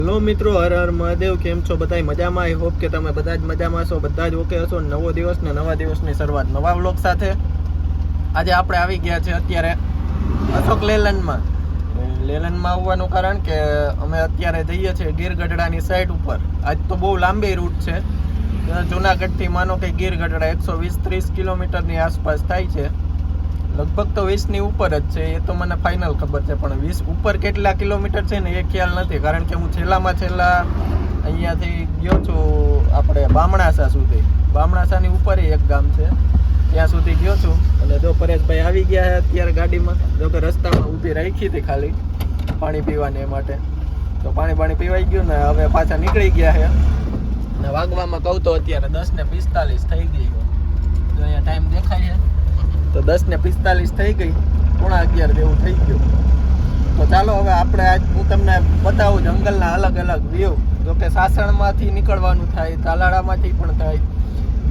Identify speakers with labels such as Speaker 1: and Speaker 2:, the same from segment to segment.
Speaker 1: Hello મિત્રો, હર હર મહાદેવ. કેમ છો બધા? મજામાં? આઈ હોપ કે તમે બધા જ મજામાં છો, બધા જ ઓકે હશો. નવો દિવસ ને નવા દિવસની શરૂઆત નવા વ્લોગ સાથે. આજે આપણે આવી ગયા છે અત્યારે અશોક લેલનમાં આવવાનું કારણ કે અમે અત્યારે જઈએ છીએ ગીર ગઢડાની સાઈડ ઉપર. આજ તો બહુ લાંબી રૂટ છે. જુનાગઢથી માનો કે ગીર ગઢડા 120-30 કિલોમીટરની આસપાસ થાય છે. લગભગ તો 20ની ઉપર જ છે, એ તો મને ફાઇનલ ખબર છે, પણ 20 ઉપર કેટલા કિલોમીટર છે ને એ ખ્યાલ નથી. કારણ કે હું છેલ્લા અહીંયાથી ગયો છું આપણે બામણાસા સુધી. બામણાસાની ઉપર એક ગામ છે, ત્યાં સુધી ગયો છું. અને જો પરેશભાઈ આવી ગયા છે અત્યારે ગાડીમાં. જો કે રસ્તામાં ઊભી રાખી હતી ખાલી પાણી પીવાને માટે, તો પાણી પીવાઈ ગયું ને હવે પાછા નીકળી ગયા છે. ને વાગવામાં કહું તો અત્યારે 10:45 થઈ ગઈ. જો અહીંયા ટાઈમ દેખાય છે તો 10:45 થઈ ગઈ, 11:30 જેવું થઈ ગયું. તો ચાલો હવે આપણે આજ હું તમને બતાવું જંગલના અલગ અલગ વ્યૂ. જોકે સાસણમાંથી નીકળવાનું થાય, તાલાળામાંથી પણ થાય,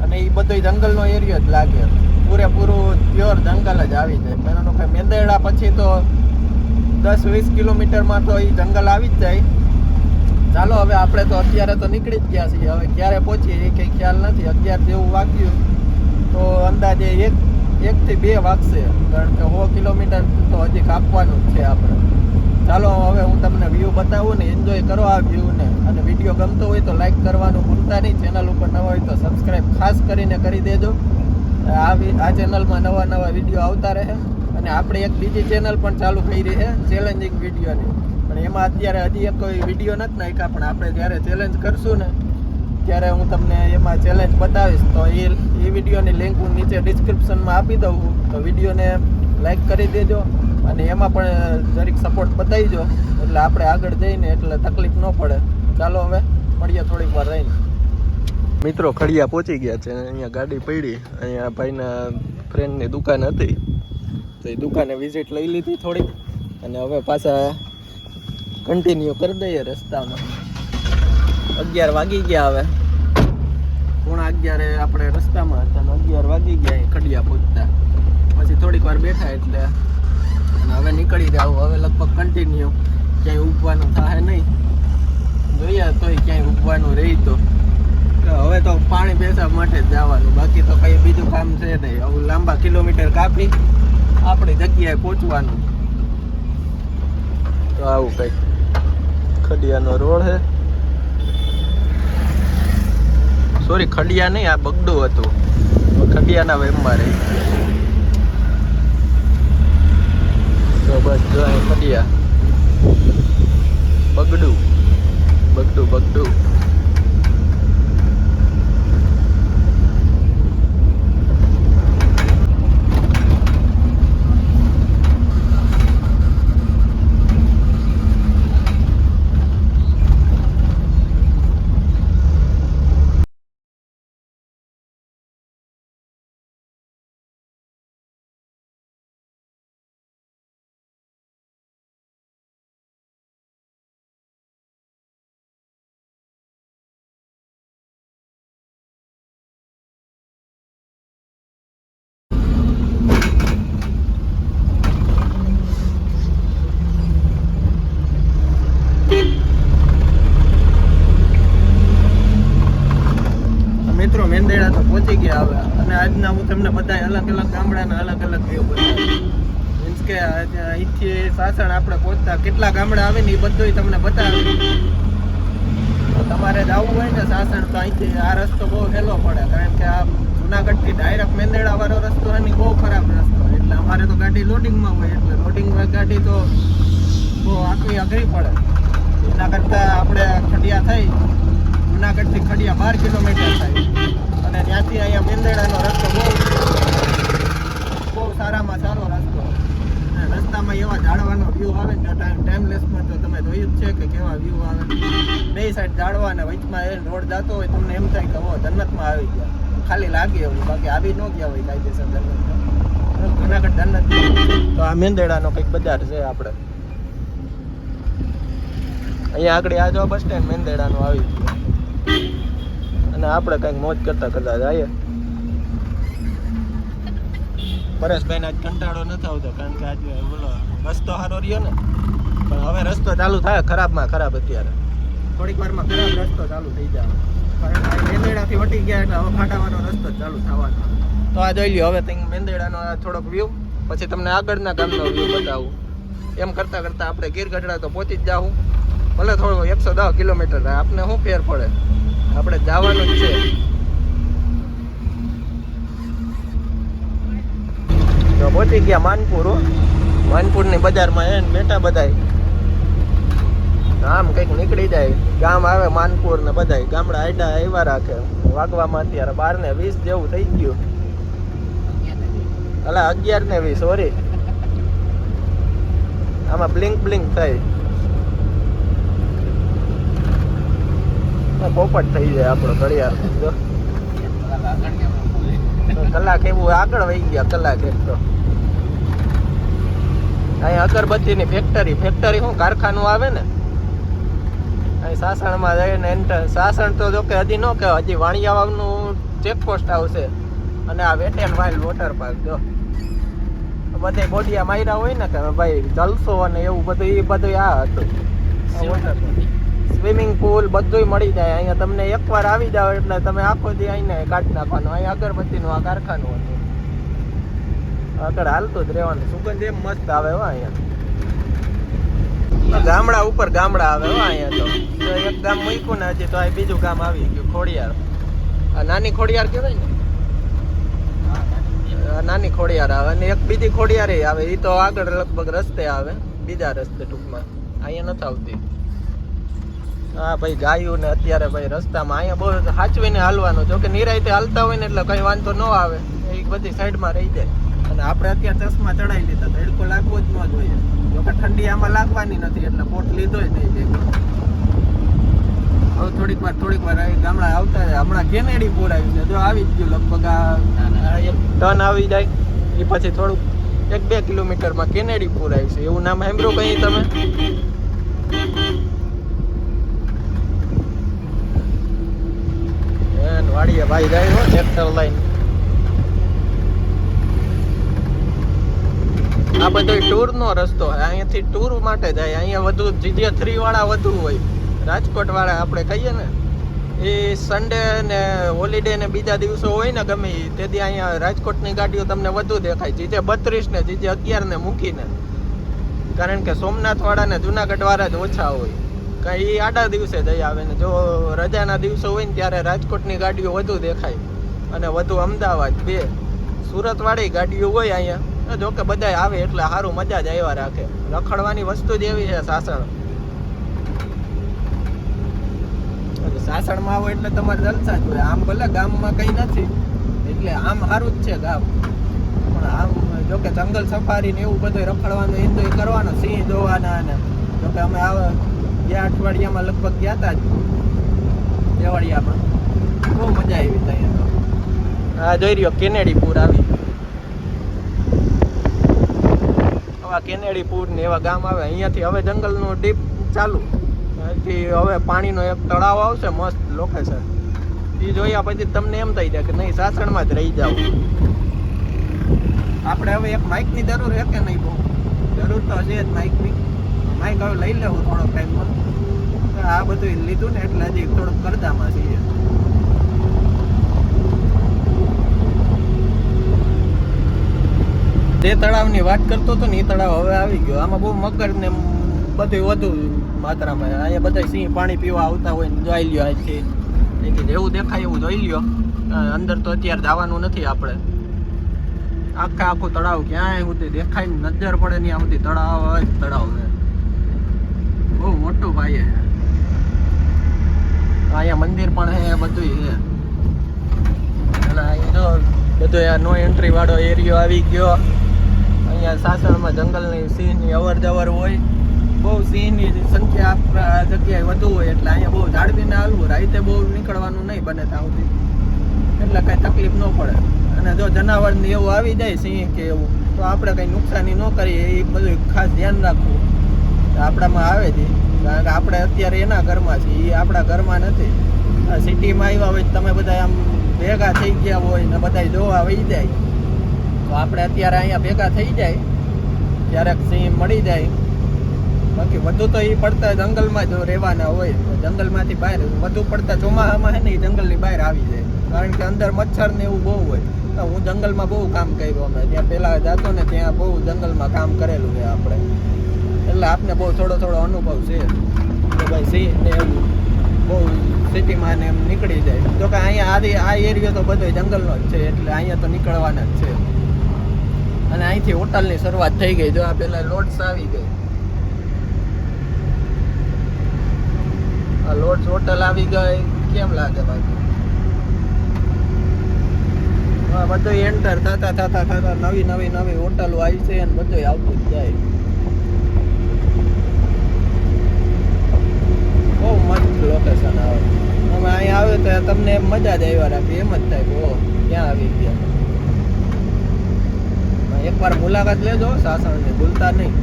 Speaker 1: અને એ બધો જંગલનો એરિયો જ લાગે. પૂરેપૂરું પ્યોર જંગલ જ આવી જાય. મેં કે મેંદેડા પછી તો 10-20 કિલોમીટરમાં તો એ જંગલ આવી જ જાય. ચાલો હવે આપણે તો અત્યારે તો નીકળી જ ગયા છીએ. હવે ક્યારે પહોંચીએ એ કંઈ ખ્યાલ નથી. 11 જેવું વાગ્યું તો અંદાજે 1 થી 2 વાગશે, કારણ કે 100 કિલોમીટર તો હજી કાપવાનું જ છે આપણે. ચાલો હવે હું તમને વ્યૂ બતાવું ને એન્જોય કરો આ વ્યૂને. અને વિડીયો ગમતો હોય તો લાઈક કરવાનું ભૂલતા નહીં. ચેનલ ઉપર નવા હોય તો સબસ્ક્રાઈબ ખાસ કરીને કરી દેજો. આ ચેનલમાં નવા વિડીયો આવતા રહે. અને આપણે એક બીજી ચેનલ પણ ચાલુ કરી છે ચેલેન્જિંગ વિડીયોની, પણ એમાં અત્યારે હજી કોઈ વિડીયો નથી નાખ્યા. પણ આપણે જ્યારે ચેલેન્જ કરશું ને ત્યારે હું તમને એમાં ચેલેન્જ બતાવીશ. તો એ વિડીયોની લિંક હું નીચે ડિસ્ક્રિપ્શનમાં આપી દઉં. તો વિડીયોને લાઈક કરી દેજો અને એમાં પણ જરીક સપોર્ટ બતાવીજો, એટલે આપણે આગળ જઈને એટલે તકલીફ ન પડે. ચાલો હવે મળીએ થોડીક વાર રહીને. મિત્રો ખડિયા પહોંચી ગયા છે. અહીંયા ગાડી પડી, અહીંયા ભાઈના ફ્રેન્ડની દુકાન હતી, તો એ દુકાને વિઝિટ લઈ લીધી થોડીક, અને હવે પાછા કન્ટિન્યુ કરી દઈએ રસ્તામાં. 11 વાગી ગયા. હવે 11:30 આપણે રસ્તામાં હતા, 11 વાગી ગયા ખડિયા પહોંચતા. પછી થોડીક વાર બેઠા એટલે હવે નીકળી જાવ. હવે લગભગ કન્ટિન્યુ, ક્યાંય ઊભવાનું થાય નહીં. જોઈએ તોય ક્યાંય ઊભવાનું રહી તો હવે તો પાણી પેશાબ માટે જ જવાનું, બાકી તો કંઈ બીજું કામ છે નહીં. હવે લાંબા કિલોમીટર કાપી આપણી જગ્યાએ પહોંચવાનું. તો આવું કંઈક ખડિયાનો રોડ છે. સોરી, ખડિયા નહીં, આ બગડું હતું. ખડિયાના વેમમાં રહી. તો બસ જો અહીં ખડિયા, બગડું. મિત્રો મેંદેડા તો પહોંચી ગયા હવે. અને આજના હું તમને બધા અલગ ગામડાના અલગ વ્યૂ બતાવીશ. મીન્સ કે અહીંથી સાસણ આપણે પહોંચતા કેટલા ગામડા આવે ને એ બધું તમને બતાવીશ. તમારે જવું હોય ને સાસણ તો અહીંથી આ રસ્તો બહુ હેલો પડે, કારણ કે આ જુનાગઢથી ડાયરેક્ટ મેંદેડા વાળો રસ્તો એની બહુ ખરાબ રસ્તો. એટલે અમારે તો ગાડી લોડિંગમાં હોય, એટલે લોડિંગ ગાડી તો બહુ આખી અઘરી પડે. એના કરતાં આપણે ખડિયા થઈ, જુનાગઢથી ખડિયા 12 કિલોમીટર થાય, અને ત્યાંથી અહીંયા મેંદેડાનો રસ્તો બહુ સારામાં સારો રસ્તો. રસ્તામાં એવા ઝાડવાનો વ્યૂ આવે ને, ટાઈમલેસમાં તો તમે જોયું જ છે કે કેવા વ્યૂ આવે. બે સાઈડ ઝાડવા ને વચમાં એ રોડ જતો હોય, તમને એમ થાય કે હો જન્નતમાં આવી ગયા. ખાલી લાગે એવું, બાકી આવી ન ગયા હોય કાયદેસર જન્નતમાં. જુનાગઢ જન્નત. તો આ મેંદેડાનો કંઈક બજાર છે આપણે. અહીંયા આગળ આ જો બસ સ્ટેન્ડ મેંદેડાનું આવી ગયું, અને આપણે કંઈક મોજ કરતા જઈએ. પરેશભાઈને આજ કંટાળો નથી આવતો, કારણ કે આજે બોલો રસ્તો સારો રહ્યો ને, પણ હવે રસ્તો ચાલુ થાય ખરાબમાં ખરાબ અત્યારે. થોડીક વારમાં ખરાબ રસ્તો ચાલુ થઈ જાય, કારણ કે મેંદરડાથી વટી ગયા એટલે હવે ફાટાવાનો રસ્તો ચાલુ થવાનો. તો આ જોઈ લ્યો હવે ત્યાં મેંદરડાનો થોડોક વ્યૂ, પછી તમને આગળના ગામનો વ્યૂ બતાવું. એમ કરતાં કરતાં આપણે ગીરગઢડા તો પહોંચી જ જાવું, ભલે થોડું 110 કિલોમીટર થાય, આપણે શું ફેર પડે, આપણે જવાનું જ છે. તો પહોંચી ગયા માનપુર. માનપુરની બજારમાં એને બેઠા બધાય, આમ કંઈક નીકળી જાય, ગામ આવે માનપુર ને બધાય ગામડા આડા આવ્યા રાખે. વાગવામાં અત્યારે 12:20 જેવું થઈ ગયું. અલા 11:20, સોરી, આમાં બ્લિંક થાય, પોપટ થઈ જાય આપણો ઘડિયાળ. જો કલાક એવું આગળ વહી ગયા, કલાક એક. તો અહીંયા અગરબત્તીની ફેક્ટરી શું કારખાનું આવે ને, અહીં સાસણમાં જઈને એન્ટર. સાસણ તો જો કે હજી ન કહેવાય, હજી વાણિયાવાવનું ચેકપોસ્ટ આવશે, અને આ wet and wild water park. જો બધે બોડિયા માર્યા હોય ને કે ભાઈ જલસો અને એવું બધું, એ બધું આ હતું. સ્વિમિંગ પુલ બધું મળી જાય અહીંયા તમને. એકવાર આવી જાવ એટલે તમે આખો દી અહીંયા કાઢી નાખવાનું. અહીંયા અગરબત્તીનું આ કારખાનું હતું, આગળ હાલતું જ રહેવાનું. સુગંધ એમ મસ્ત આવે હો અહીંયા. ગામડા ઉપર ગામડા આવે હો અહીંયા. તો એક ગામ મૂક્યું ને હજી, તો આ બીજું ગામ આવી ગયું, ખોડિયાર. આ નાની ખોડિયાર કહેવાય ને, નાની ખોડિયાર આવે, અને એક બીજી ખોડિયાર આવે, એ તો આગળ લગભગ રસ્તે આવે, બીજા રસ્તે ટૂંકમાં, અહીંયા નથી આવતી. હા ભાઈ ગાયું ને અત્યારે ભાઈ રસ્તામાં અહીંયા બહુ સાચવીને હાલવાનું. જો કે નિરાયતે હાલતા હોય ને એટલે કઈ વાંધો ન આવે, એ બધી સાઈડમાં રહી જાય. અને આપણે અત્યારે ચશ્મા ચડાવી લીધા, તડકો લાગવો જ ન જોઈએ. જો કે ઠંડી આમાં લાગવાની નથી એટલે કોટ લીધો જ નહીં. હવે થોડીક વાર ગામડા આવતા જાય. હમણાં કેનેડી પૂર આવ્યું છે, જો આવી જ ગયું લગભગ. આ એક ટન આવી જાય એ પછી થોડુંક 1-2 કિલોમીટરમાં કેનેડી પૂર આવ્યું છે. એવું નામ સાંભળ્યું કઈ તમે? વાડીએ ભાઈ જાય હો ટ્રેક્ટર લઈને. આ બધો ટૂર નો રસ્તો, અહીંયાથી ટૂર માટે જાય. અહીંયા વધુ GJ3 વાળા વધુ હોય, રાજકોટ વાળા આપણે કહીએ ને, એ સન્ડે ને હોલિડે ને બીજા દિવસો હોય ને ગમે તેથી અહીંયા રાજકોટની ગાડીઓ તમને વધુ દેખાય. GJ32 ને GJ11 ને મૂકીને, કારણ કે સોમનાથ વાળા ને જુનાગઢ વાળા જ ઓછા હોય. કઈ આડા દિવસે જઈ આવે ને, જો રજાના દિવસો હોય ને ત્યારે રાજકોટની ગાડીઓ વધુ દેખાય, અને વધુ અમદાવાદ 2 સુરત વાળી ગાડીઓ હોય અહીંયા. જો કે બધા આવે એટલે સારું, મજા જ આવ્યા રાખે. રખડવાની વસ્તુ જ એવી છે સાસણ. સાસણમાં આવો એટલે તમારે જલસા જ હોય. આમ ભલે ગામમાં કઈ નથી એટલે આમ સારું જ છે ગામ, પણ આમ જો કે જંગલ સફારી ને એવું બધું રખડવાનું, એન્જોય કરવાનું, સિંહ જોવાના. અને જો કે અમે ગયા અઠવાડિયામાં લગભગ ગયા હતા જ દેવાળિયામાં, બહુ મજા આવી ત્યાં. તો હા જોઈ રહ્યો કેનેડી પૂર આવી. આવા કેનેડી પૂર ને એવા ગામ આવે. અહીંયાથી હવે જંગલનું ડીપ ચાલુ. અહીંથી હવે પાણીનો એક તળાવ આવશે, મસ્ત લોકેશન. એ જોયા પછી તમને એમ થઈ જાય કે નહીં સાસણમાં જ રહી જાવ. આપણે હવે એક માઇકની જરૂર છે કે નહીં? બહુ જરૂર તો છે જ માઇકની. માઇક હવે લઈ લેવું થોડોક ટાઈમમાં. આ બધું લીધું ને એટલે હજી થોડુંક કરદામાં છીએ. જે તળાવની વાત કરતો હતો ને એ તળાવ હવે આવી ગયો. આમાં બહુ મગર ને બધું વધુ માત્રામાં. અહીંયા બધા સિંહ પાણી પીવા આવતા હોય ને જોઈ લ્યો. અહીંથી જેવું દેખાય એવું જોઈ લ્યો. અંદર તો અત્યારે જવાનું નથી આપણે. આખું તળાવ ક્યાંય સુધી દેખાય ને નજર પડે નહીં, આ બધી તળાવ જ તળાવ છે. બહુ મોટું ભાઈ છે. અહીંયા મંદિર પણ છે, બધું છે. અને અહીંયા જો બધું આ નો એન્ટ્રી વાળો એરિયો આવી ગયો. અહીંયા સાસણમાં જંગલની સિંહની અવર જવર હોય. બહુ સિંહની સંખ્યા આ જગ્યાએ વધુ હોય એટલે અહીંયા બહુ જાળવીને હાલવું. રાતે બહુ નીકળવાનું નહીં બને ત્યાં સુધી, એટલે કાંઈ તકલીફ ન પડે. અને જો જનાવરને એવું આવી જાય સિંહ કે એવું, તો આપણે કંઈ નુકસાની ન કરીએ એ બધું ખાસ ધ્યાન રાખવું. આપણામાં આવે છે, કારણ કે આપણે અત્યારે એના ઘરમાં છીએ, એ આપણા ઘરમાં નથી. સિટીમાં આવ્યા હોય તમે બધા આમ ભેગા થઈ ગયા હોય ને બધા જોવા વહી જાય, તો આપણે અત્યારે અહીંયા ભેગા થઈ જાય, ક્યારેક સિંહ મળી જાય બાકી વધુ તો એ પડતા જંગલમાં જ રહેવાના હોય, જંગલમાંથી બહાર વધુ પડતા ચોમાસામાં છે ને એ જંગલની બહાર આવી જાય, કારણ કે અંદર મચ્છર ને એવું બહુ હોય. હું જંગલમાં બહુ કામ કર્યું, અમે ત્યાં પહેલા જતો ને ત્યાં બહુ જંગલમાં કામ કરેલું છે આપણે, એટલે આપને બહુ થોડો અનુભવ છે કે ભાઈ સિંહ ને એવું બહુ સિટીમાં ને એમ નીકળી જાય. જો કે અહીંયા આ એરિયો તો બધો જંગલનો જ છે, એટલે અહીંયા તો નીકળવાના જ છે. અને અહીંથી હોટલની શરૂઆત થઈ ગઈ. જો આ પેલા લોડ્સ આવી ગઈ, આ લોડ્સ હોટલ આવી ગઈ. કેમ લાગે બાકી બધું એન્ટર થતા નવી હોટલો આવી છે અને બધું આવતું જ જાય. બહુ મસ્ત લોકેશન આવે. અમે અહીંયા આવે તો તમને મજા જ આવ્યા રાખી, એમ જ થાય કે ઓ ક્યાં આવી ગયા. એકવાર મુલાકાત લેજો સાસણની, ભૂલતા નહીં.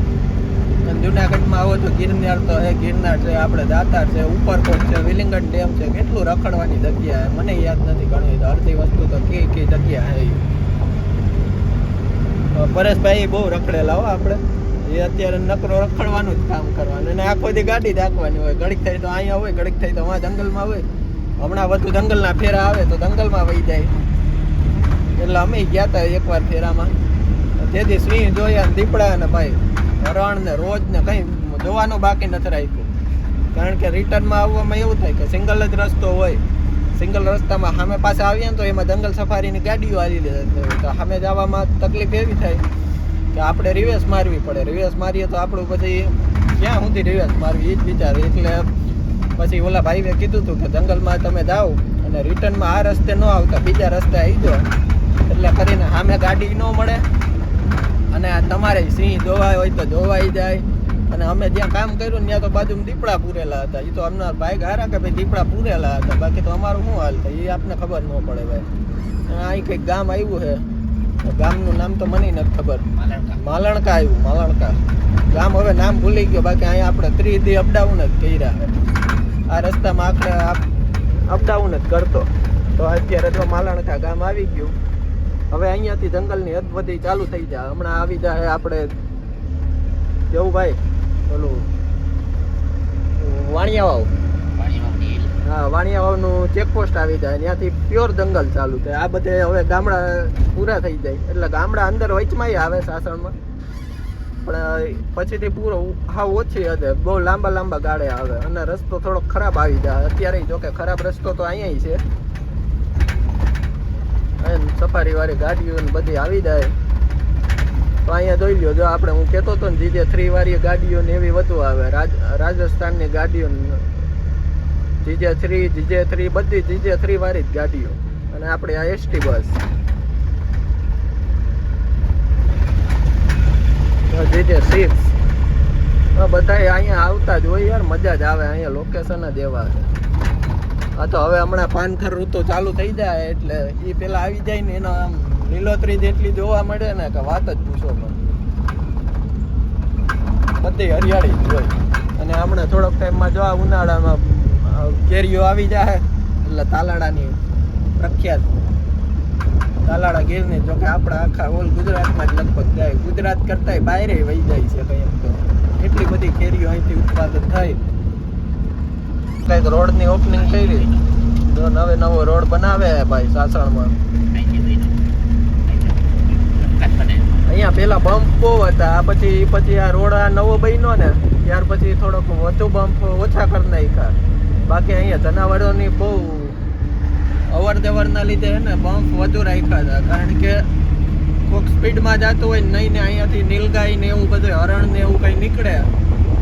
Speaker 1: અને જુનાગઢમાં આવો તો ગિરનાર તો હે, ગિરનાર છે, આપણે દાતાર છે, ઉપરકોટ છે, વિલિંગડ ડેમ છે, કેટલું રખડવાની જગ્યા હે. મને યાદ નથી ઘણી, અડધી વસ્તુ તો કઈ જગ્યા હે. પરેશભાઈ બહુ રખડેલા હો આપણે, એ અત્યારે નકરો રખડવાનું જ કામ કરવાનું, અને આખો દી ગાડી જ હાંકવાની હોય. ઘડીક થાય તો અહીંયા હોય, ઘડીક થાય તો અમારા જંગલમાં હોય. હમણાં બધું જંગલના ફેરા આવે તો જંગલમાં વહી જાય. એટલે અમે ગયા હતા એકવાર ફેરામાં, તેથી સિંહ જોયા, દીપડા ને ભાઈ હરણ ને રોજ ને કંઈ જોવાનું બાકી નથી રાખ્યું. કારણ કે રિટર્નમાં આવવામાં એવું થાય કે સિંગલ જ રસ્તો હોય, સિંગલ રસ્તામાં સામે પાસે આવીએ ને તો એમાં જંગલ સફારીની ગાડીઓ આવી લે, તો સામે જવામાં તકલીફ એવી થાય કે આપણે રિવર્સ મારવી પડે. રિવર્સ મારીએ તો આપણું પછી ક્યાં સુધી રિવર્સ મારવી એ જ વિચાર. એટલે પછી ઓલા ભાઈએ કીધું હતું કે જંગલમાં તમે જાઓ અને રિટર્નમાં આ રસ્તે ન આવતા બીજા રસ્તે આવી જાઓ, એટલે કરીને સામે ગાડી ન મળે અને તમારે સિંહ જોવાય હોય તો જોવાઈ જાય. અને અમે જ્યાં કામ કર્યું ને ત્યાં તો બાજુમાં દીપડા પૂરેલા હતા. એ તો અમને ભાઈ હારા કે ભાઈ દીપડા પૂરેલા હતા, બાકી તો અમારું શું હાલ થાય એ આપને ખબર ન પડે ભાઈ. અહીં કંઈક ગામ આવ્યું છે, ગામનું નામ તો મને નથી ખબર. માલણકા આવ્યું, માલણકા ગામ. હવે નામ ભૂલી ગયો, બાકી અહીંયા આપણે 30 દી અપડાઉન જ કર્યા. આ રસ્તામાં આપણે અપડાઉન જ કરતો. તો અત્યારે તો માલણકા ગામ આવી ગયું. હવે અહીંયાથી જંગલની હદ બધી ચાલુ થઈ જાય. હમણાં આવી જાય આપણે જવું ભાઈ ઓલું વાણિયા વાવ, હા વાણિયા વાવનું ચેકપોસ્ટ આવી જાય, ત્યાંથી પ્યોર જંગલ ચાલુ થાય. આ બધે હવે ગામડા પૂરા થઈ જાય, એટલે ગામડા અંદર વચમાં આવે સાસણમાં, પણ પછીથી પૂરો હાવ ઓછી હદે બહુ લાંબા ગાળે આવે. અને રસ્તો થોડોક ખરાબ આવી જાય અત્યારે. જો કે ખરાબ રસ્તો તો અહીંયા છે, સફારી વાળી ગાડીઓ બધી આવી જાય. તો અહીંયા જોઈ લ્યો, જો આપણે હું કહેતો હતો ને GJ3 વાળી ગાડીઓ ને એવી વધુ આવે. રાજસ્થાનની ગાડીઓ GJ3 બધી GJ3 વાળી જ ગાડીઓ. અને આપણે આ ST બસ GJ6 બધા અહીંયા આવતા જ હોય યાર, મજા જ આવે. અહીંયા લોકેશન જ એવા છે. હા તો હવે હમણાં પાનખર ઋતુ ચાલુ થઈ જાય એટલે એ પેલા આવી જાય ને એનો આમ લીલોતરી જેટલી જોવા મળે ને કે વાત જ પૂછો. બધી હરિયાળી જ હોય. અને હમણાં થોડોક ટાઈમમાં જો આ ઉનાળામાં કેરીઓ આવી જાય એટલે તાલાડાની પ્રખ્યાત તાલાડા ગીરની. જો કે આપણા આખા ઓલ ગુજરાતમાં જ લગભગ જાય, ગુજરાત કરતાંય બહાર વહી જાય છે કંઈક. તો એટલી બધી કેરીઓ અહીંથી ઉત્પાદન થાય. કંઈક રોડની ઓપનિંગ કરી, જો નવો રોડ બનાવે ભાઈ સાસણમાં. અહીંયા પેલા બમ્પ બહુ હતા, પછી આ રોડ આ નવો બન્યો ને ત્યાર પછી થોડોક વધુ બમ્પ ઓછા કરી નાખ્યા. બાકી અહીંયા જનાવરોની બહુ અવર જવરના લીધે ને બમ્પ વધુ રાખ્યા હતા. કારણ કે કોઈક સ્પીડમાં જતું હોય નહીં ને અહીંયાથી નીલગાય ને એવું બધું હરણ ને એવું કંઈ નીકળે,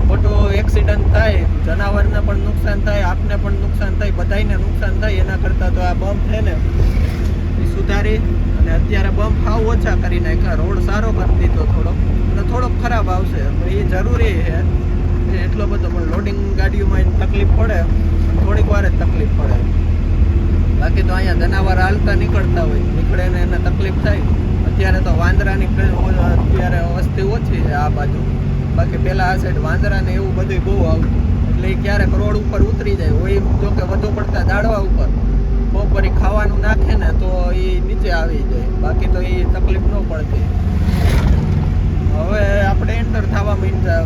Speaker 1: ખોટું એક્સિડન્ટ થાય, જનાવરને પણ નુકસાન થાય, આપને પણ નુકસાન થાય, બધાને નુકસાન થાય. એના કરતાં તો આ બમ્પ છે ને એ સુધારી અને અત્યારે બમ્પ હાવ ઓછા કરી નાખ્યા. રોડ સારો કરી દીધો થોડોક, અને થોડોક ખરાબ આવશે એ જરૂરી છે. એટલો બધો પણ લોડિંગ ગાડીઓમાં તકલીફ પડે, થોડીક વાર જ તકલીફ પડે. બાકી તો અહીંયા જનાવર હાલતા નીકળતા હોય, નીકળે ને એને તકલીફ થાય. અત્યારે તો વાંદરાની અત્યારે વસ્તી ઓછી છે આ બાજુ, બાકી પહેલાં આ સાઈડ વાંદરા ને એવું બધું બહુ આવતું. એટલે એ ક્યારેક રોડ ઉપર ઉતરી જાય હોય, જો કે વધુ પડતા દાડવા ઉપર બપોરે ખાવાનું નાખે ને તો એ નીચે આવી જાય, બાકી તો એ તકલીફ ન પડતી. હવે આપણે એન્ટર થવા માંડ્યા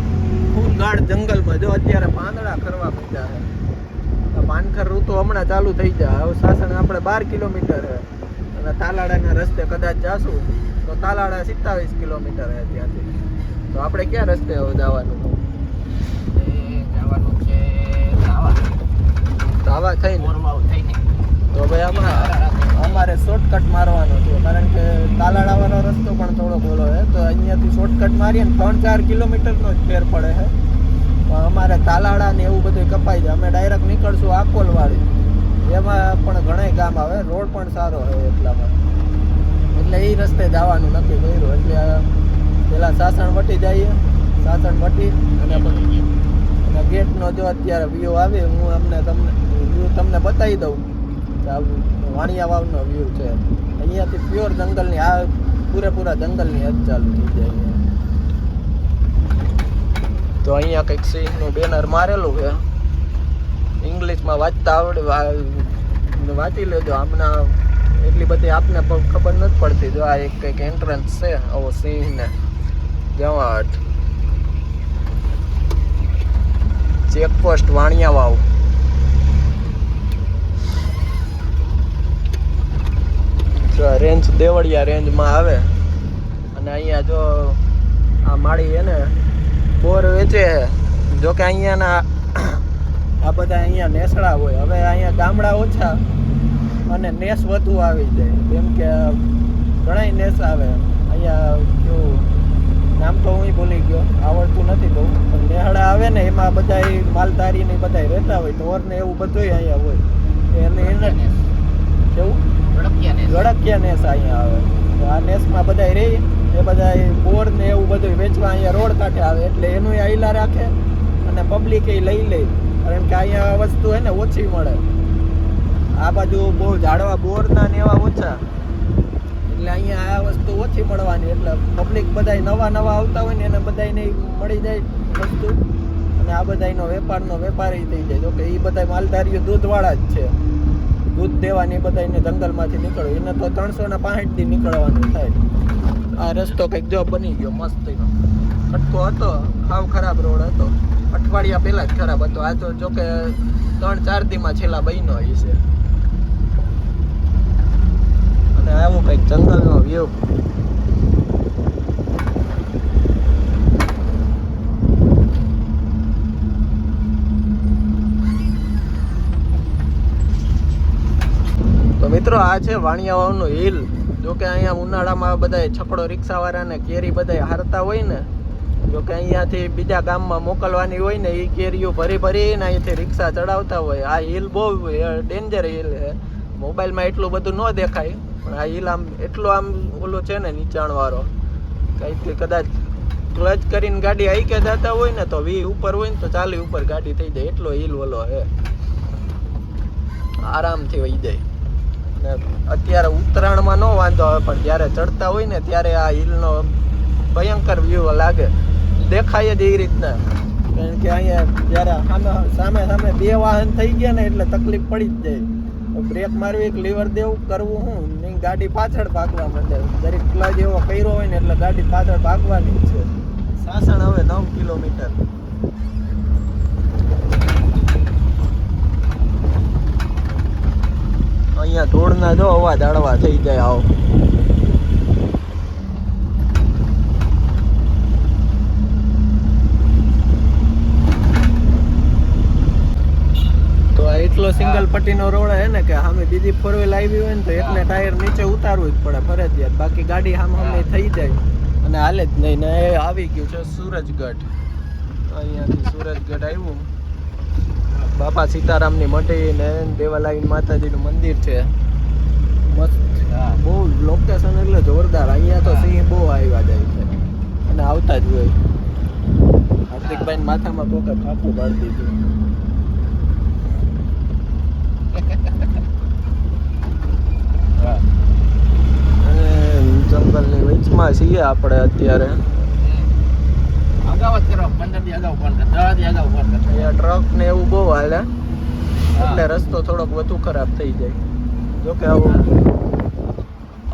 Speaker 1: ફૂલ ગાઢ જંગલમાં. જો અત્યારે પાંદડા ખરવા માંડ્યા છે. પાનખર ઋતુ હમણાં ચાલુ થઈ જાય. હવે સાસણ આપણે 12 કિલોમીટર છે અને તાલાડાના રસ્તે કદાચ જાશું તો તાલાડા 27 કિલોમીટર છે ત્યાંથી. તો આપણે ક્યાં રસ્તે હવે જવાનું
Speaker 2: છે
Speaker 1: ધાવા થઈને?
Speaker 2: થઈને
Speaker 1: તો ભાઈ અમારે શોર્ટકટ મારવાનો છે, કારણ કે તાલાડાવાળો રસ્તો પણ થોડો બોલો છે. તો અહીંયાથી શોર્ટકટ મારીએ ને 3-4 કિલોમીટરનો જ ફેર પડે છે. પણ અમારે તાલાડા ને એવું બધું કપાઈ જાય. અમે ડાયરેક્ટ નીકળશું આકોલવાળી, એમાં પણ ઘણા ગામ આવે, રોડ પણ સારો છે એટલામાં. એટલે એ રસ્તે જવાનું નક્કી કર્યું. એટલે પેલા સાસણ વટી જઈએ, સાસણ વટી અને ગેટનો જો અત્યારે વ્યૂ આવે, હું તમને બતાવી દઉં. વાણિયા વાવનો વ્યૂ છે. અહીંયાથી પ્યોર જંગલની, આ પૂરેપૂરા જંગલની હદ ચાલુ થઈ જાય. તો અહીંયા કંઈક સિંહનું બેનર મારેલું છે, ઇંગ્લિશમાં વાંચતા આવડે, વાંચી લેજો. આમના એટલી બધી આપને ખબર નથી પડતી. જો આ એક કંઈક એન્ટ્રન્સ છે આવો સિંહને જવા. ચેકપોસ્ટ વાણિયા વાવ. રેન્જ દેવળિયા રેન્જમાં આવે. અને અહીંયા જો આ માળી છે ને બોર વેચે છે. જો કે અહીંયાના આ બધા અહીંયા નેસડા હોય. હવે અહીંયા ગામડા ઓછા અને નેસ વધુ આવી જાય, કેમ કે ઘણા નેસ આવે અહીંયા. કેવું નામ તો હું ભૂલી ગયો, આવડતું નથી બહુ. પણ નેહડા આવે ને એમાં બધા માલધારી ને બધા રહેતા હોય, ઢોર ને એવું બધું અહીંયા હોય. એને કેવું ગળકિયા નેસ અહીંયા આવે. આ નેસમાં બધા રહી, એ બધા બોર ને એવું બધું વેચવા અહીંયા રોડ કાંઠે આવે. એટલે એનું આઈલા રાખે અને પબ્લિક એ લઈ લે, કારણ કે અહીંયા વસ્તુ હે ને ઓછી મળે. આ બાજુ બહુ ઝાડવા બોરના ને એવા ઓછા, એટલે અહીંયા આ વસ્તુ ઓછી મળવાની. એટલે પબ્લિક બધા નવા આવતા હોય ને એને બધાને મળી જાય વસ્તુ. અને આ બધાનો વેપારી થઈ જાય. જોકે એ બધા માલધારીઓ દૂધવાળા જ છે, દૂધ દેવાની બધાને જંગલમાંથી નીકળવું. એને તો 365 દી નીકળવાનું થાય. આ રસ્તો કંઈક જો બની ગયો મસ્તીનો. કટકો હતો, હાવ ખરાબ રોડ હતો. અઠવાડિયા પહેલા જ ખરાબ હતો. આ તો જોકે 3-4 દીમાં છેલ્લા બન્યો હોય છે. અને આવું કંઈક જંગલનો વ્યૂ. તો મિત્રો આ છે વાણિયા વાવનું હિલ. જોકે અહીંયા ઉનાળામાં બધા છકડો રિક્ષાવાળાને કેરી બધા હારતા હોય ને, જોકે અહીંયાથી બીજા ગામમાં મોકલવાની હોય ને, એ કેરીઓ ભરીને અહીંયાથી રિક્ષા ચડાવતા હોય. આ હિલ બહુ ડેન્જર હિલ છે. મોબાઈલમાં એટલું બધું ન દેખાય, પણ આ હિલ આમ એટલું આમ ઓલું છે ને નીચાણવાળો, કંઈક કદાચ ક્લચ કરીને ગાડી હાઈકે જતા હોય ને તો 20 ઉપર હોય ને તો 40 ઉપર ગાડી થઈ જાય. એટલો હિલ ઓલો છે, આરામથી વહી જાય. ને અત્યારે ઉત્તરાયણમાં ન વાંધો આવે, પણ જ્યારે ચડતા હોય ને ત્યારે આ હિલનો ભયંકર વ્યૂ લાગે, દેખાય જ એ રીતના. કારણ કે અહીંયા જ્યારે સામે 2 વાહન થઈ ગયા ને એટલે તકલીફ પડી જ જાય. બ્રેક મારવી, લીવર દેવું, કરવું હું નહીં, ગાડી પાછળ ભાગવા માંડે. દરેક ક્લચ એવો કર્યો હોય ને એટલે ગાડી પાછળ ભાગવાની જ છે. સાસણ હવે 9 કિલોમીટર. અહીંયા ધૂળના જો અવાજ આડવા થઈ જાય. આવો તો એટલો સિંગલ પટ્ટીનો રોડ હે ને કે સામે બીજી 4 વ્હીલ આવી હોય ને તો એકને ટાયર નીચે ઉતારવું જ પડે ફરજિયાત. બાકી ગાડી સામે થઈ જાય અને હાલે જ નહીં. ને એ આવી ગયું છે સૂરજગઢ. અહીંયાથી સૂરજગઢ આવ્યું. બાપા સીતારામની મઢી ને દેવાલાઈ માતાજીનું મંદિર છે મસ્ત. બહુ લોકેશન એટલે જોરદાર. અહીંયા તો સિંહ બહુ આવ્યા જાય છે અને આવતા જ હોય. હાર્દિકભાઈ માથામાં કોકે ફાંકું પાડી દીધું. જંગલની વચમાં છીએ આપણે અત્યારે. ટ્રક ને એવું બહુ હાલે એટલે રસ્તો થોડોક વધુ ખરાબ થઈ જાય. જોકે આવું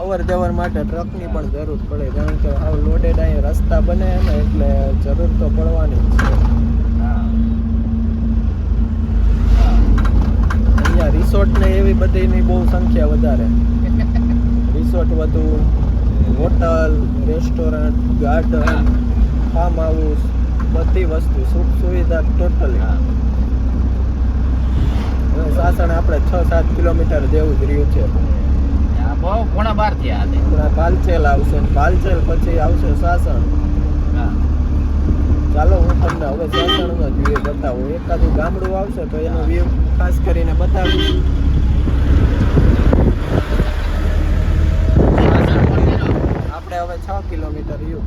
Speaker 1: અવર જવર માટે ટ્રકની પણ જરૂર પડે, કારણ કે હાવ લોડેડ અહીંયા રસ્તા બને ને એટલે જરૂર તો પડવાની જ છે. અહીંયા રિસોર્ટ ને એવી બધીની બહુ સંખ્યા વધારે, રિસોર્ટ વધુ, hotel, restaurant, garden, farm house, બધી વસ્તુ સુખ સુવિધા ટોટલી. સાસણ આપણે 6-7 કિલોમીટર જેવું જ રહ્યું છે.
Speaker 2: બહુ પોણા 12 થયા.
Speaker 1: પાલચેલ આવશે, પાલચેલ પછી આવશે સાસણ. ચાલો હું તમને હવે સાસણનો જ વ્યૂ બતાવું. એકાદું ગામડું આવશે તો એનો વ્યૂ ખાસ કરીને બતાવીશ. આપણે હવે 6 કિલોમીટર રહ્યું.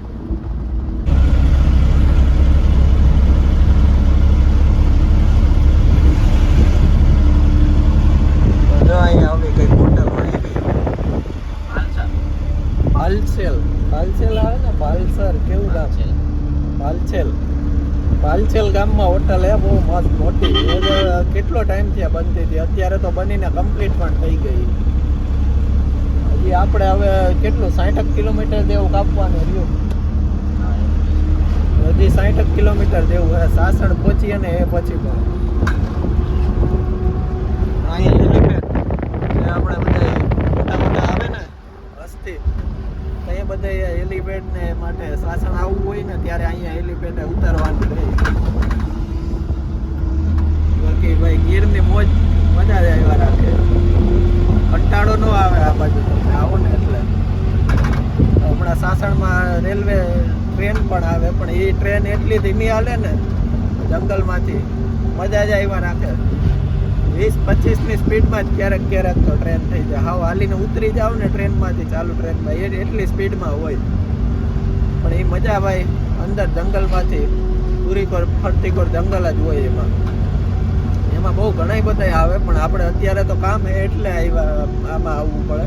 Speaker 1: અહીંયા આવી કઈ હોટલ મળી ગઈ. પાલચેલ આવે ને, પાલસર કેવું ગામ છે? પાલચેલ ગામમાં હોટલ હે, બહુ મસ્ત મોટી. કેટલો ટાઈમ થયા બનતી હતી, અત્યારે તો બનીને કમ્પ્લીટ પણ થઈ ગઈ. હજી આપણે હવે કેટલું 60 કિલોમીટર જેવું કાપવાનું રહ્યું. હજી 60 કિલોમીટર જેવું હે સાસણ પહોંચી અને એ પછી પણ અહીંયા આપણે બધા મોટા આવે ને વસ્તી, તો એ બધા હેલીપેડ ને માટે સાસણ આવવું હોય ને ત્યારે અહીંયા હેલીપેડે ઉતારવાનું રહે. બાકી ભાઈ ગીરની મોજ મજા જ આવ્યા રાખે, કંટાળો ન આવે આ બાજુ તમે આવો ને એટલે. હમણાં સાસણમાં રેલવે ટ્રેન પણ આવે, પણ એ ટ્રેન એટલી ધીમી હાલે ને જંગલમાંથી, મજા જ આવ્યા રાખે. 20-25ની સ્પીડમાં જ ક્યારેક તો ટ્રેન થઈ જાય. હાવ હાલીને ઉતરી જાવ ને ટ્રેનમાંથી, ચાલુ ટ્રેનમાં એટલી સ્પીડમાં હોય. પણ એ મજા ભાઈ, અંદર જંગલમાંથી પૂરી ફરતી કોર જંગલ જ હોય. એમાં બહુ ઘણા બધા આવે, પણ આપણે અત્યારે તો કામ હે એટલે આમાં આવવું પડે.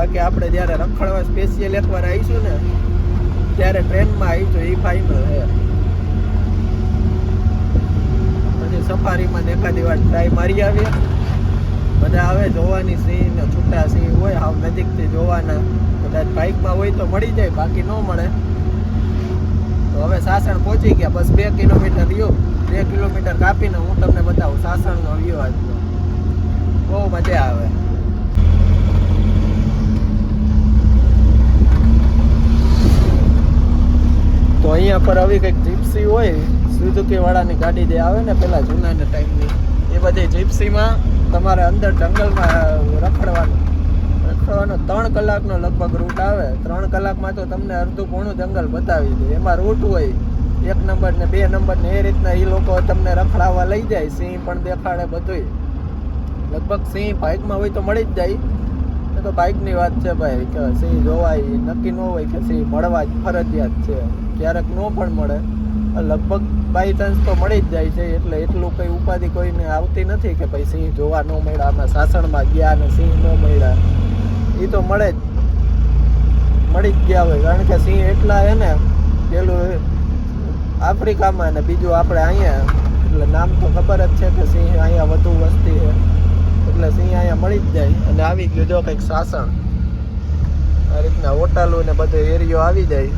Speaker 1: બાકી આપણે જ્યારે રખડવા સ્પેશિયલ એકવાર આવીશું ને ત્યારે ટ્રેનમાં આવીશું, એ ફાઇનલ હે. સફારીમાં એકાદી વાર ટ્રાય મારી આવીએ. બધા આવે જોવાની, સિંહ ને છૂટા સિંહ હોય હાવ નજીકથી જોવાના. કદાચ બાઇકમાં હોય તો મળી જાય, બાકી ન મળે. તો હવે સાસણ પહોંચી ગયા, બસ 2 કિલોમીટર રહ્યો. 2 કિલોમીટર કાપીને હું તમને બતાવું સાસણનો વ્યૂ આજનો. બહુ મજા આવે. તો અહીંયા પર આવી કંઈક જીપ્સી હોય, સુઝુકી વાળાની ગાડી જે આવે ને પેલા જૂનાના ટાઈમની, એ બધી જીપ્સીમાં તમારે અંદર જંગલમાં રખડવાનો 3 કલાકનો લગભગ રૂટ આવે. 3 કલાકમાં તો તમને અડધું પોણું જંગલ બતાવી દે. એમાં રૂટ હોય 1 નંબર ને 2 નંબર ને, એ રીતના એ લોકો તમને રખડાવવા લઈ જાય. સિંહ પણ દેખાડે બધું. લગભગ સિંહ બાઇકમાં હોય તો મળી જ જાય. એ તો બાઇકની વાત છે ભાઈ, કે સિંહ જોવાય નક્કી ન હોય કે સિંહ મળવા જ ફરજિયાત છે. ક્યારેક ન પણ મળે, લગભગ બાય ચાન્સ તો મળી જ જાય છે. એટલે એટલું કંઈ ઉપાધિ કોઈને આવતી નથી કે ભાઈ સિંહ જોવા ન મળ્યા. આમાં સાસણમાં ગયા અને સિંહ ન મળ્યા, એ તો મળી જ ગયા હોય. કારણ કે સિંહ એટલા હે ને, પેલું આફ્રિકામાં ને બીજું આપણે અહીંયા, એટલે નામ તો ખબર જ છે કે સિંહ અહીંયા વધુ વસ્તી છે, એટલે સિંહ અહીંયા મળી જ જાય. અને આવી ગયો જો કંઈક સાસણ, આ રીતના હોટલો ને બધો એરિયો આવી જાય.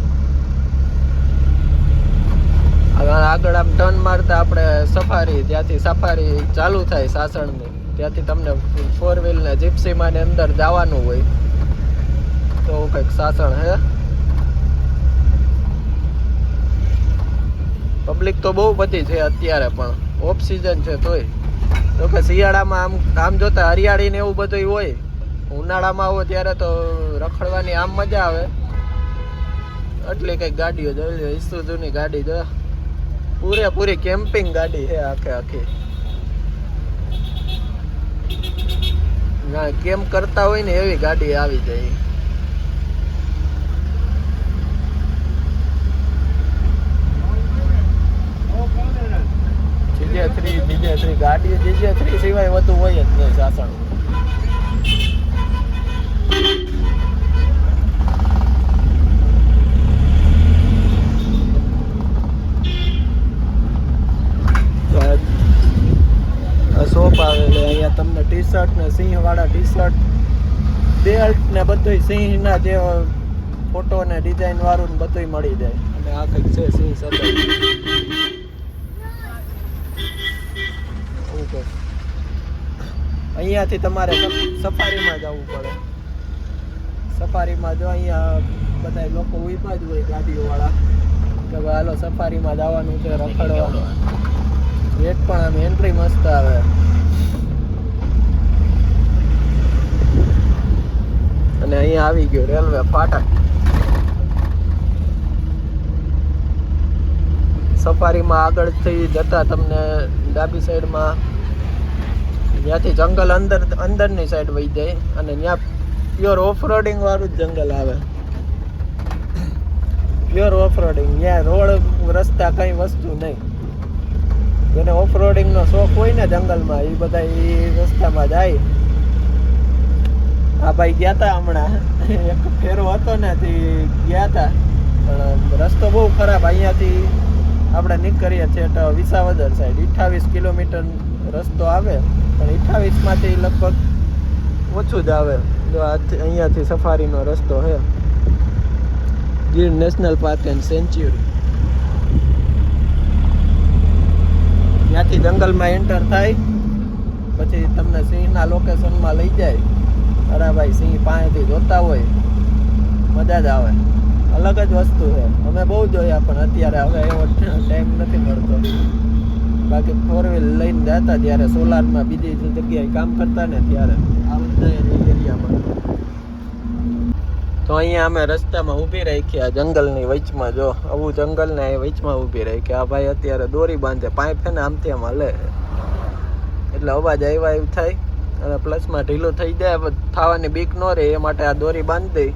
Speaker 1: આગળ આમ ટર્ન મારતા આપણે સફારી, ત્યાંથી સફારી ચાલુ થાય સાસણની. ત્યાંથી તમને 4 વ્હીલ ને જીપ્સીમાં ને અંદર જવાનું હોય. તો કંઈક સાસણ હે. પબ્લિક તો બહુ બધી છે અત્યારે, પણ ઓફ સિઝન છે તોય. તો કે શિયાળામાં આમ જોતા હરિયાળી ને એવું બધું હોય. ઉનાળામાં આવો ત્યારે તો રખડવાની આમ મજા આવે. એટલી કંઈક ગાડીઓ જોઈ, ઇસુઝુની ગાડી જો, પૂરેપૂરી કેમ્પિંગ ગાડી છે આખી. ના કેમ્પ કરતા હોય ને એવી ગાડી આવી જાય. GJ3 ગાડી, GJ3 સિવાય વધુ હોય જ નહીં સાસણ. શોપ આવેલી અહીંયા તમને ટી શર્ટ ને સિંહ વાળા ટી શર્ટ બેલ્ટ ને બધુંય સિંહના જે ફોટો ને ડિઝાઇન વાળું ને બધુંય મળી જાય. અને આ કંઈક છે સિંહ સફારી. અહીંયાથી તમારે સફારીમાં જવું પડે. સફારીમાં જો અહીંયા બધા લોકો ઉભા જ હોય ગાડીઓ વાળા કે ભાઈ હાલો સફારીમાં જવાનું છે રખડવા. રેટ પણ આમ એન્ટ્રી મસ્ત આવે. અને અહીંયા આવી ગયો રેલવે ફાટક. સફારીમાં આગળથી જતા તમને ડાબી સાઈડમાં ત્યાંથી જંગલ અંદરની સાઈડ વહી જાય અને ત્યાં પ્યોર ઓફ રોડિંગ વાળું જ જંગલ આવે. Pure off roading. ત્યાં રોડ રસ્તા કઈ વસ્તુ નહીં. જેને ઓફ રોડિંગનો શોખ હોય ને જંગલમાં એ બધા એ રસ્તામાં જાય. આ ભાઈ ગયા હતા હમણાં એક ફેરો હતો ને તે ગયા હતા પણ રસ્તો બહુ ખરાબ. અહીંયાથી આપણે નીકળીએ છીએ વિસાવદર સાઈડ 28 કિલોમીટર રસ્તો આવે પણ 28 માંથી લગભગ ઓછું જ આવે. જો અહીંયાથી સફારીનો રસ્તો છે. Gir national park and sanctuary. ત્યાંથી જંગલમાં એન્ટર થાય પછી તમને સિંહના લોકેશનમાં લઈ જાય. અરે ભાઈ સિંહ પાસેથી જોતા હોય મજા જ આવે. અલગ જ વસ્તુ છે. અમે બહુ જોયા પણ અત્યારે હવે એવો ટાઈમ નથી મળતો. બાકી 4 વ્હીલ લઈને જતા ત્યારે સોલારમાં બીજી જગ્યાએ કામ કરતા ને ત્યારે આ બધા એરિયામાં. તો અહીંયા અમે રસ્તામાં ઊભી રાખ્યા જંગલની વચમાં. જો આવું જંગલ ને એ વચમાં ઊભી રાખી. આ ભાઈ અત્યારે દોરી બાંધે. પાઇપ છે ને આમથી આમ હલે એટલે અવાજ આવ્યા એવું થાય અને પ્લસમાં ઢીલું થઈ જાય. થવાની બીક ન રહે એ માટે આ દોરી બાંધી દઈ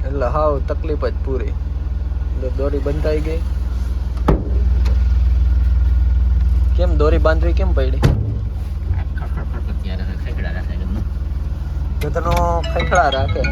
Speaker 1: એટલે હાવ તકલીફ જ પૂરી. દોરી બંધાઈ ગઈ. કેમ દોરી બાંધવી કેમ પડી? જતનો ખખડા રાખે.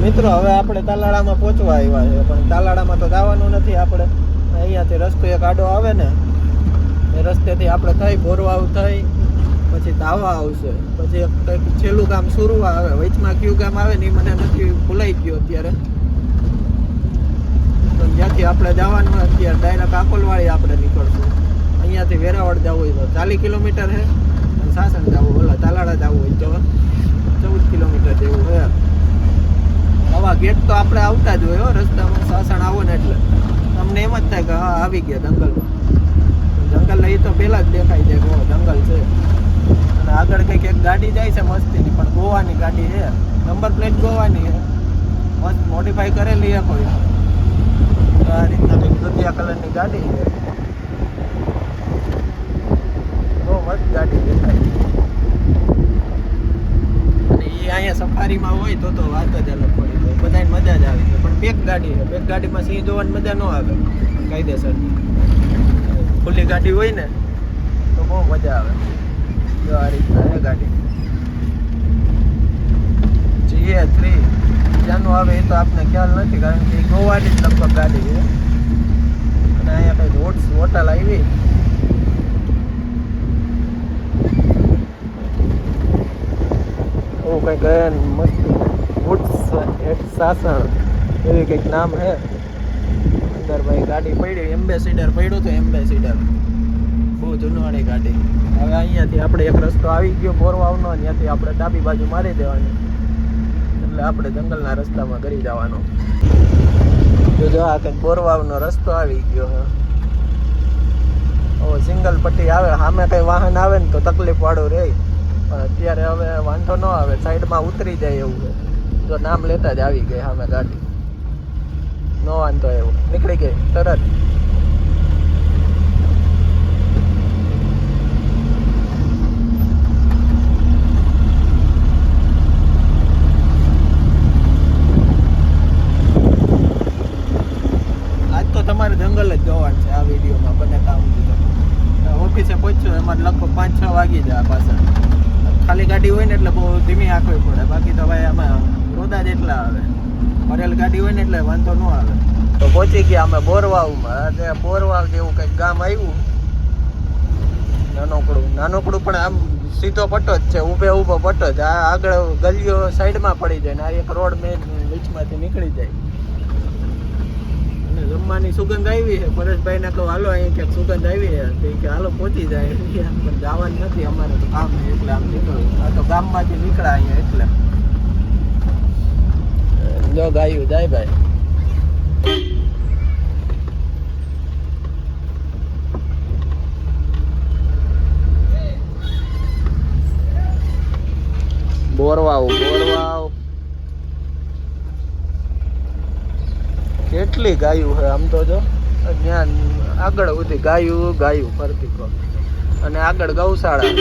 Speaker 1: મિત્રો હવે આપણે તાલાળામાં પહોંચવા આવ્યા છે પણ તાલાળામાં તો જવાનું નથી આપણે. અહીંયાથી રસ્તો એક આડો આવે ને એ રસ્તેથી આપણે થઈ બોરવાવ થઈ પછી ધાવા આવશે. પછી એક છેલ્લું ગામ સુરવા આવે. વચમાં કયું ગામ આવે ને એ મને નથી ભૂલાઈ ગયો અત્યારે. તો જ્યાંથી આપણે જવાનું અત્યારે ડાયરેક્ટ આકોલવાળી આપણે નીકળશું. અહીંયાથી વેરાવળ જવું હોય તો 40 કિલોમીટર છે અને સાસણ જવું ઓલા તાલાળા જવું હોય તો 14 કિલોમીટર જેવું છે. આવા ગેટ તો આપણે આવતા જ હોય રસ્તામાં. સાસણ આવો ને એટલે તમને એમ જ થાય કે હા આવી ગયા જંગલમાં. જંગલ એ તો પહેલા જ દેખાઈ જાય કે જંગલ છે. અને આગળ કંઈક એક ગાડી જાય છે મસ્તીની પણ ગોવાની ગાડી છે. નંબર પ્લેટ ગોવાની છે. મસ્ત મોડિફાઈ કરેલી છે કોઈ. આ રીતના કંઈક દુધિયા કલરની ગાડી છે. બહુ મસ્ત ગાડી દેખાય. અહીંયા સફારીમાં હોય તો વાત જ અલગ પડી જાય. બધાને મજા જ આવી જાય. પણ પેક ગાડી છે. પેક ગાડીમાં સિંહ જોવાની મજા ન આવે કાયદેસર. ખુલ્લી ગાડી હોય ને તો બહુ મજા આવે. જો આ રીતના છે ગાડી. GA3 ક્યાંનું આવે એ તો આપને ખ્યાલ નથી કારણ કે ગોવાની જ લગભગ ગાડી છે. અને અહીંયા કંઈક હોટલ આવી. કંઈક મસ્ત વુડ્સ એટ સાસણ એવી કંઈક નામ છે. અંદર ભાઈ ગાડી પડી. એમ્બેસીડર પડ્યું હતું. એમ્બેસીડર બહુ જૂનવાણી ગાડી. હવે અહીંયાથી આપણે એક રસ્તો આવી ગયો બોરવાવનો. ત્યાંથી આપણે ડાબી બાજુ મારી દેવાની એટલે આપણે જંગલના રસ્તામાં કરી જવાનું. જો આ કંઈક બોરવાવનો રસ્તો આવી ગયો છે. સિંગલ પટ્ટી આવે. સામે કંઈ વાહન આવે ને તો તકલીફ વાળું રહે પણ અત્યારે હવે વાંધો ન આવે. સાઈડમાં ઉતરી જાય એવું છે. જો નામ લેતા જ આવી ગઈ સામે ગાડી. ન વાંધો એવું નીકળી ગઈ તરત. આજ તો તમારે જંગલ જ જોવાનું છે આ વિડીયોમાં. બને કામ ઓફ ઓફિસે પહોંચ્યો એમાં લગભગ 5-6 વાગી જાય પાછા. ખાલી ગાડી હોય ને એટલે બહુ ધીમી આંખવી પડે, બાકી તો ભાઈ આમાં રોદા જ એટલા આવે. ભરેલ ગાડી હોય ને એટલે વાંધો ન આવે. તો પહોંચી ગયા અમે બોરવાવમાં. આજે બોરવાવ જેવું કંઈક ગામ આવ્યું, નાનકડું પણ આમ સીધો પટ્ટો જ છે, ઊભો પટ્ટો જ. આ આગળ ગલીઓ સાઈડમાં પડી જાય ને આ એક રોડ મેન બીચમાંથી નીકળી જાય. અને જમવાની સુગંધ આવી છે. પરેશભાઈ ને કહું હાલો અહીં ક્યાંક સુગંધ આવી છે, તો કે હાલો પહોંચી જાય. પણ જવાનું નથી, અમારે તો કામ છે એટલે આમ નીકળવું. આ તો ગામમાંથી નીકળ્યા અહીંયા એટલે જો ગાયું જાય ભાઈ. બોરવાવ કેટલી ગાયું છે આમ તો જો. ત્યાં આગળ સુધી ગાયું ફરતી કો, અને આગળ ગૌશાળા.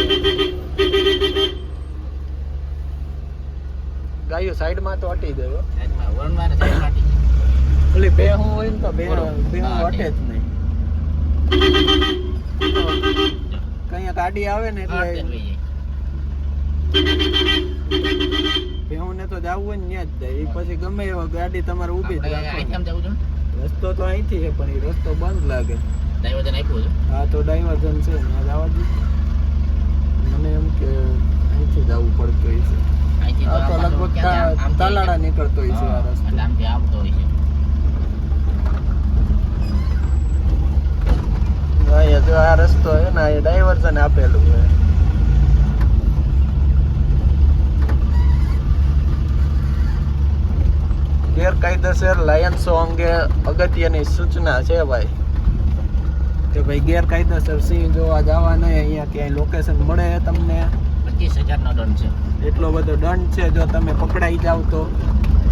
Speaker 1: ગાયું સાઈડમાં તો હટી ગયો. ઓલી ભેહું હોય ને તો ભેહું હટે જ નહીં. કઈ ગાડી આવે ને એટલે ભેહું ને તો જવું હોય ને ત્યાં જ જાય. એ પછી ગમે એવા ગાડી તમારે ઊભી જ રાખો. રસ્તો તો અહીંથી છે પણ એ રસ્તો બંધ લાગે. હા તો ડાયવર્ઝન છે, ત્યાં જવા દે. મને એમ કે અહીંથી જવું પડતું હોય છે. આ તો લગભગ તાલાડા નીકળતો હોય છે આ રસ્તો. અહીંયા જો આ રસ્તો છે ને, એ ડાયવર્ઝન આપેલું છે. ગેરકાયદેસર લાયન્સો અંગે અગત્યની સૂચના છે ભાઈ, કે ભાઈ ગેરકાયદેસર સિંહ જોવા જવા નહીં. અહીંયા ક્યાંય લોકેશન મળે તમને
Speaker 2: 25,000 નો દંડ છે.
Speaker 1: એટલો બધો દંડ છે જો તમે પકડાઈ જાવ તો.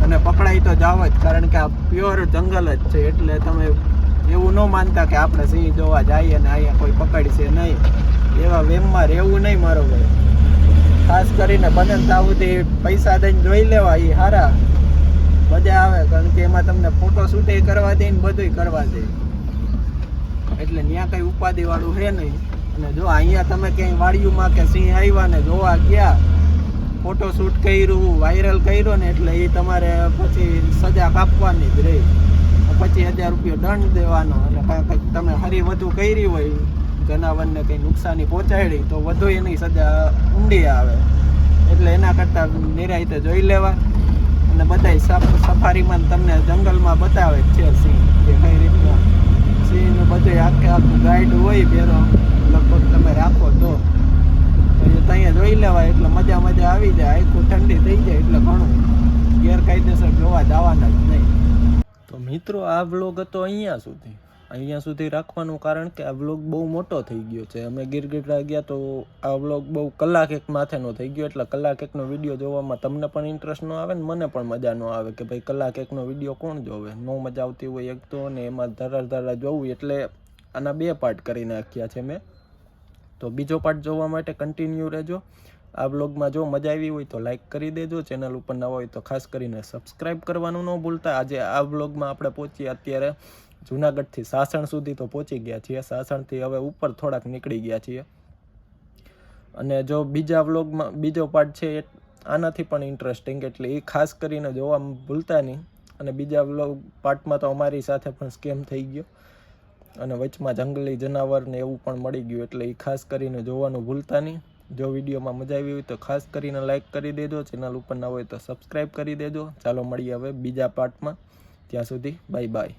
Speaker 1: અને પકડાઈ તો જાવ જ, કારણ કે આ પ્યોર જંગલ જ છે. એટલે તમે એવું ન માનતા કે આપણે સિંહ જોવા જઈએ ને અહીંયા કોઈ પકડશે નહીં, એવા વેમમાં રહેવું નહીં મારો ભાઈ. ખાસ કરીને બને ત્યાં સુધી પૈસા દઈને જોઈ લેવા, એ સારા મજા આવે. કારણ કે એમાં તમને ફોટો શૂટ કરવા દે ને બધું કરવા દે, એટલે ત્યાં કઈ ઉપાધિ વાળું છે નહીં. અને જો અહીંયા તમે ક્યાંય વાડીઓમાં કે સિંહ આવ્યા ને જોવા ગયા, ફોટો શૂટ કર્યું, વાયરલ કર્યો ને, એટલે એ તમારે પછી સજા કાપવાની જ રહી. 25,000 રૂપિયા દંડ દેવાનો. અને કંઈક તમે હરી વધુ કરી હોય, જનાવરને કંઈ નુકસાની પહોંચાડી, તો વધુ એની સજા ઊંડી આવે. એટલે એના કરતાં નિરાંતે જોઈ લેવા. અને બધા સફારીમાં તમને જંગલમાં બતાવે જ છે સિંહ, કે કઈ રીતના સિંહનું બધું આખું ગાઈડ હોય ભેરો. લગભગ તમે રાખો તો ત્યાં જોઈ લેવાય. એટલે મજા આવી જાય, આખું ઠંડી થઈ જાય. એટલે ઘણું ગેરકાયદેસર જોવા જવાના જ નહીં. તો મિત્રો આ વ્લોગ હતો અહીંયા સુધી રાખવાનું કારણ કે આ વ્લોગ બહુ મોટો થઈ ગયો છે. અમે ગીરગઢડા ગયા તો આ વ્લોગ બહુ કલાક એક માથેનો થઈ ગયો. એટલે કલાક એકનો વિડીયો જોવામાં તમને પણ ઇન્ટરેસ્ટ ન આવે ને મને પણ મજા ન આવે કે ભાઈ કલાક એકનો વિડીયો કોણ જોવે. નો મજા આવતી હોય એક તો, ને એમાં ધરાર જોવું. એટલે આના 2 પાર્ટ કરી નાખ્યા છે મેં. તો બીજો પાર્ટ જોવા માટે કન્ટિન્યુ રહેજો. આ વ્લોગમાં જો મજા આવી હોય તો લાઈક કરી દેજો. ચેનલ ઉપર નવા હોય તો ખાસ કરીને સબસ્ક્રાઈબ કરવાનું ન ભૂલતા. આજે આ વ્લોગમાં આપણે પહોંચીએ અત્યારે જુનાગઢથી સાસણ સુધી તો પહોંચી ગયા છીએ. સાસણથી હવે ઉપર થોડાક નીકળી ગયા છીએ. અને જો બીજા વ્લોગમાં બીજો પાર્ટ છે એ આનાથી પણ ઇન્ટરેસ્ટિંગ, એટલે એ ખાસ કરીને જોવા ભૂલતા નહીં. અને બીજા વ્લોગ પાર્ટમાં તો અમારી સાથે પણ સ્કેમ થઈ ગયો, અને વચમાં જંગલી જનાવર ને એવું પણ મળી ગયું. એટલે એ ખાસ કરીને જોવાનું ભૂલતા નહીં. જો વિડીયોમાં મજા આવી હોય તો ખાસ કરીને લાઈક કરી દેજો. ચેનલ ઉપર ના હોય તો સબસ્ક્રાઈબ કરી દેજો. ચાલો મળીએ હવે બીજા પાર્ટમાં. ત્યાં સુધી બાય બાય.